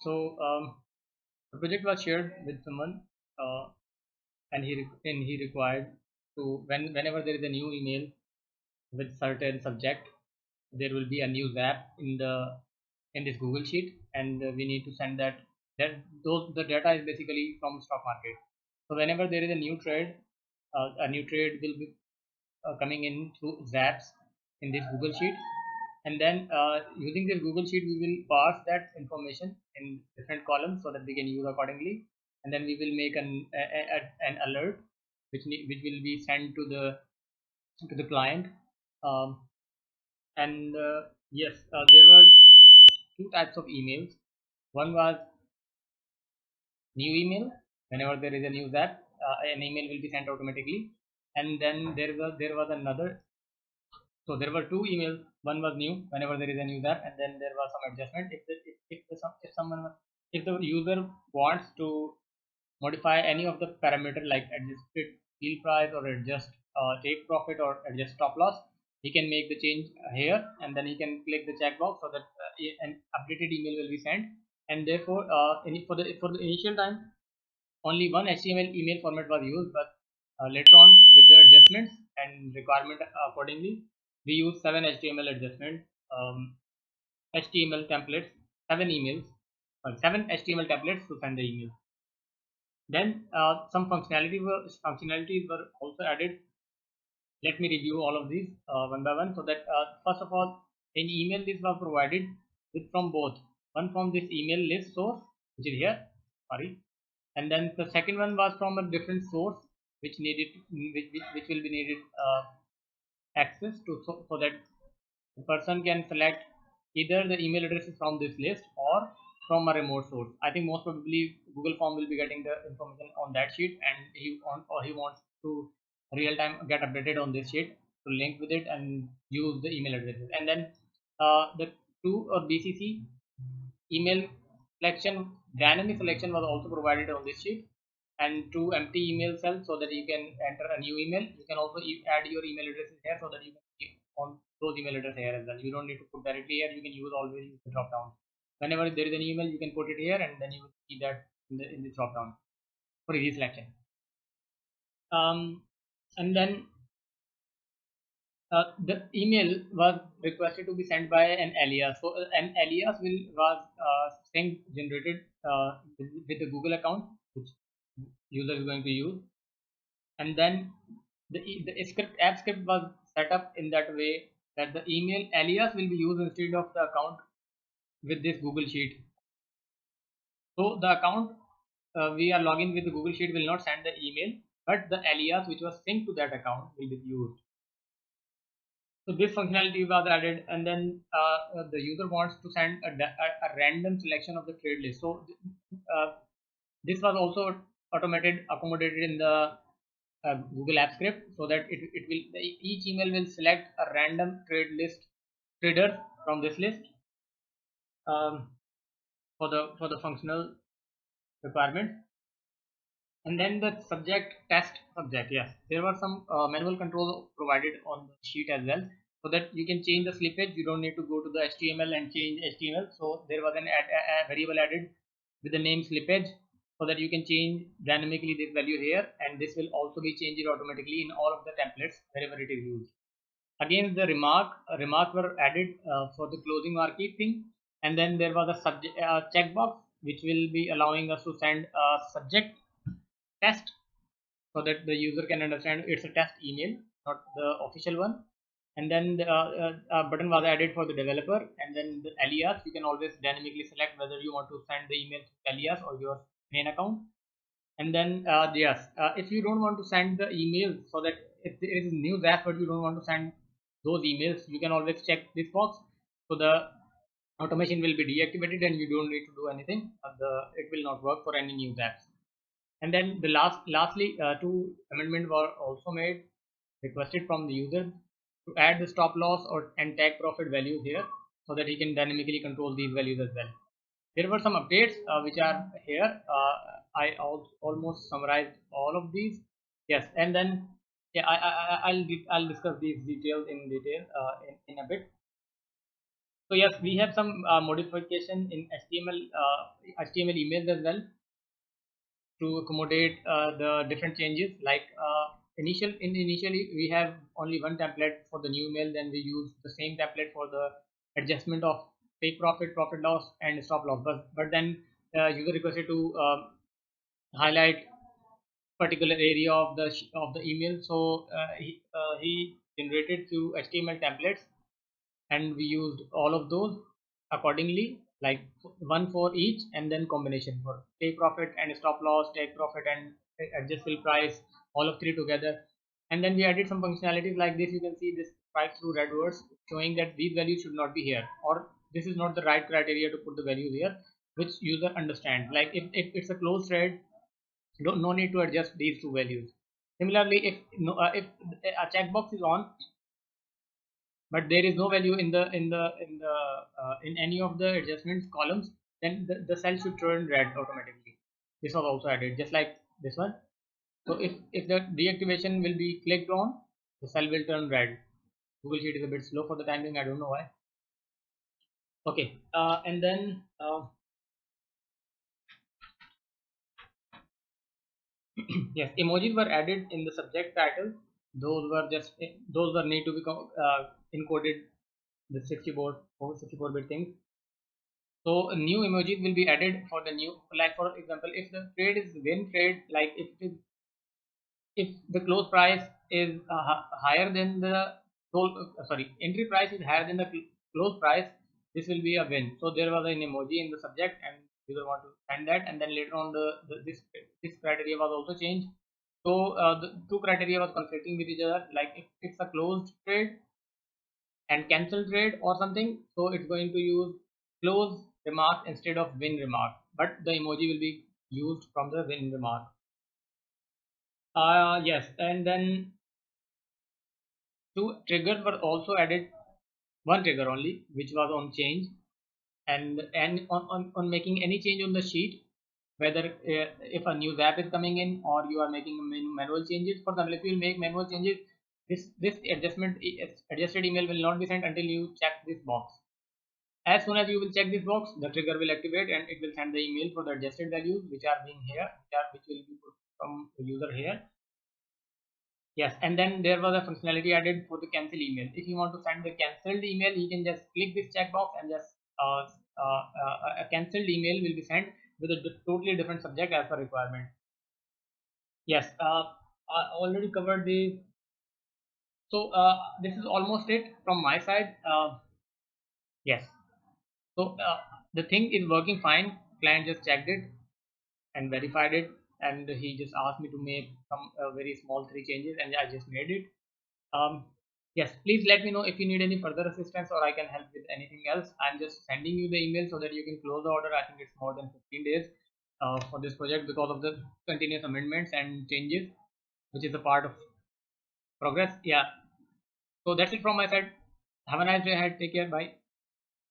So the project was shared with someone, and he required to whenever there is a new email with certain subject, there will be a news app in this Google Sheet, and we need to send that those the data is basically from stock market. So whenever there is a new trade will be coming in through Zaps in this Google Sheet, and then using this Google Sheet we will parse that information in different columns so that we can use accordingly, and then we will make an alert which will be sent to the client. um, and yes, there were two types of emails. One was new email. Whenever there is a news app, an email will be sent automatically, and then there was another. So there were two emails. One was new whenever there is a news app, and then there was some adjustment if someone, if the user wants to modify any of the parameter like adjusted deal price or adjust take profit or adjust stop loss, he can make the change here, and then he can click the checkbox so that an updated email will be sent. And therefore for the initial time only one HTML email format was used, but later on with the adjustments and requirement accordingly, we use seven HTML adjustments, HTML templates, seven HTML templates to send the email. Then some functionalities were also added. Let me review all of these one by one. So that first of all, an email list was provided with from both. One from this email list source, which is here, sorry, and then the second one was from a different source which will be needed access to, so that the person can select either the email addresses from this list or from a remote source. I think most probably Google Form will be getting the information on that sheet, and he wants to real time get updated on this sheet to link with it and use the email addresses. And then the two BCC email selection, dynamic selection was also provided on this sheet, and two empty email cells so that you can enter a new email. You can also add your email addresses here so that you can keep on those email addresses here as well. You don't need to put directly here. You can always use the drop down. Whenever there is an email, you can put it here, and then you will see that in the drop down for easy selection. And then the email was requested to be sent by an alias. So an alias was sync generated with the Google account which user is going to use, and then the script app script was set up in that way that the email alias will be used instead of the account with this Google Sheet. So the account we are logging with the Google Sheet will not send the email, but the alias which was synced to that account will be used. So this functionality was added, and then the user wants to send a random selection of the trade list. So uh, this was also accommodated in the Google App Script, so that it will each email will select a random trader from this list um, for the functional requirements. And then the subject test subject, yes, there were some manual control provided on the sheet as well, so that you can change the slippage. You don't need to go to the HTML and change HTML. So there was a variable added with the name slippage, so that you can change dynamically this value here, and this will also be changed automatically in all of the templates wherever it is used. Again, the remark were added for the closing marking, and then there was a subject checkbox which will be allowing us to send a subject test, so that the user can understand it's a test email, not the official one. And then the button was added for the developer, and then the alias, you can always dynamically select whether you want to send the email to alias or your main account. And then yes, if you don't want to send the email, so that if there is news app but you don't want to send those emails, you can always check this box, so the automation will be deactivated and you don't need to do anything. It will not work for any news apps. And then lastly, two amendments were also made, requested from the user to add the stop loss or and take profit values here, so that he can dynamically control these values as well. There were some updates which are here. I almost summarized all of these. Yes, and then yeah, I'll discuss these details in detail in a bit. So yes, we have some modification in HTML emails as well to accommodate the different changes. Like initially we have only one template for the new email, then we use the same template for the adjustment of take profit, profit loss, and stop loss. But then user requested to highlight particular area of the email, so he generated few HTML templates, and we used all of those accordingly, like one for each, and then combination for take profit and stop loss, take profit and adjust fill price, all of three together. And then we added some functionalities like this. You can see this strike through red words showing that these values should not be here, or this is not the right criteria to put the values here, which user understands. Like if it's a closed thread, no need to adjust these two values. Similarly, if a checkbox is on but there is no value in any of the adjustments columns, then the cell should turn red automatically. This was also added just like this one. So if the deactivation will be clicked on, the cell will turn red. Google Sheet is a bit slow for the timing, I don't know why. Okay, and then yes, emojis were added in the subject title. Those were need to be encoded the 64-bit things. So new emojis will be added for the new, like for example, if the trade is win trade, like if the close price is higher than the entry price is higher than the close price, this will be a win. So there was an emoji in the subject, and user want to send that, and then later on this criteria was also changed. So the two criteria was conflicting with each other. Like if it's a closed trade and cancel trade or something, so it's going to use close remark instead of win remark, but the emoji will be used from the win remark. Yes, and then two triggers were also added, one trigger only, which was on change, and on making any change on the sheet, whether if a new app is coming in or you are making manual changes. For example, if you will make manual changes, this adjusted email will not be sent until you check this box. As soon as you will check this box, the trigger will activate and it will send the email for the adjusted values which are being here, which will be put from the user here. Yes, and then there was a functionality added for the cancel email. If you want to send the cancelled email, you can just click this checkbox and just a cancelled email will be sent with a totally different subject as per requirement. Yes, I already covered the. So this is almost it from my side. Yes. So the thing is working fine. Client just checked it and verified it, and he just asked me to make some very small three changes, and I just made it. um, yes, please let me know if you need any further assistance or I can help with anything else. I'm just sending you the email so that you can close the order. I think it's more than 15 days for this project because of the continuous amendments and changes, which is a part of progress. Yeah, so that's it from my side. Have a nice day ahead. Take care. Bye.